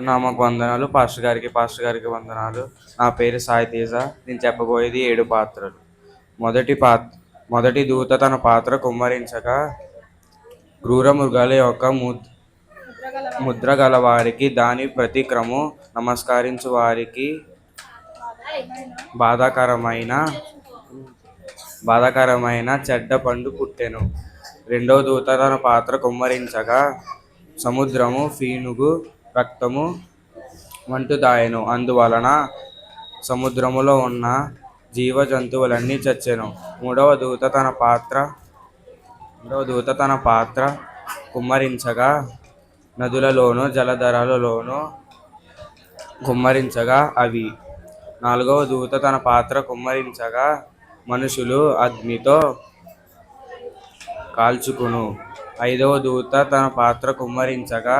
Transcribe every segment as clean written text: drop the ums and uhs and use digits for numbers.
గురునామకు వందనాలు. పాస్టర్ గారికి వందనాలు. నా పేరు సాయి తేజ. నేను చెప్పబోయేది 7 పాత్రలు. మొదటి దూత తన పాత్ర కుమ్మరించగా క్రూర మృగాల యొక్క ముద్ర గల వారికి దాని ప్రతిక్రము నమస్కరించు వారికి బాధాకరమైన చెడ్డ పండు పుట్టెను. రెండవ దూత తన పాత్ర కుమ్మరించగా సముద్రము ఫీనుగు రక్తము వంటుదాయెను. అందువలన సముద్రములో ఉన్న జీవ జంతువులన్నీ చచ్చెను. మూడవ దూత తన పాత్ర కుమ్మరించగా నదులలోను జలధరలలోను కుమ్మరించగా అవి. నాలుగవ దూత తన పాత్ర కుమ్మరించగా మనుషులు అగ్నితో కాల్చుకును. ఐదవ దూత తన పాత్ర కుమ్మరించగా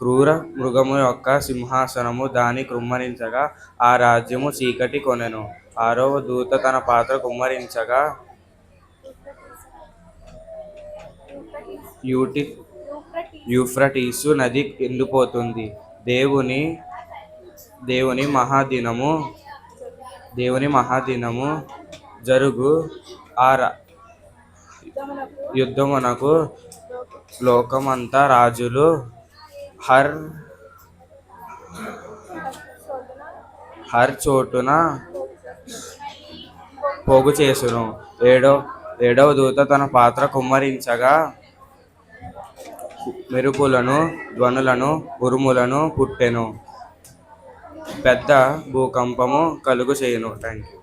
క్రూర మృగము యొక్క సింహాసనము దాని కుమ్మరించగా ఆ రాజ్యము చీకటి కొనెను. ఆరవ దూత తన పాత్ర కుమ్మరించగా యూఫ్రటీసు నది ఎండిపోతుంది. దేవుని మహాదినము జరుగు ఆ యుద్ధమునకు లోకమంతా రాజులు హర్ చోటున పోగు చేసును. ఏడవ దూత తన పాత్ర కుమ్మరించగా మెరుపులను, ధ్వనులను, ఉరుములను పుట్టెను. పెద్ద భూకంపము కలుగు చేయును. Thank you.